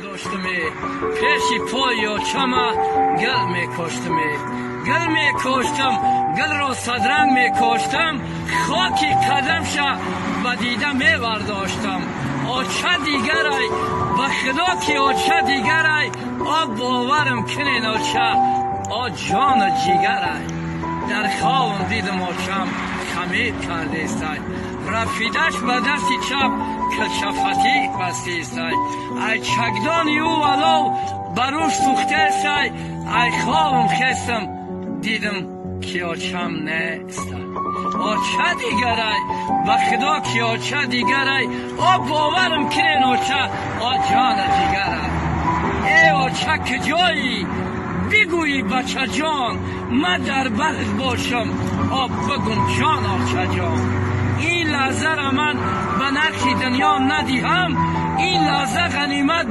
داشتمی پیشی پای و چما گل می کشتمی گل می کشتم گل رو صدرنگ می کشتم خاکی قدمشا بدیده می برداشتم آچه دیگرای بخدا که آچه دیگرای آب باورم کنین آچه آ جان جیگرای در خوابم دیدم آچم خمید کرده استای رفیدش به دست چپ کلشفتی بسته استای ای چکدانی او ولو بروش سوخته استای ای خوابم خستم دیدم که آچم نه استای آچه دیگرای به خدا که آچه دیگرای آب باورم کنین آچه آ جان جیگرای ای آچه که جایی بگویی بچه جان من در بغل باشم آب بگم جان آچه جان این لحظه را من به نرخی دنیا ندیهم این لحظه غنیمت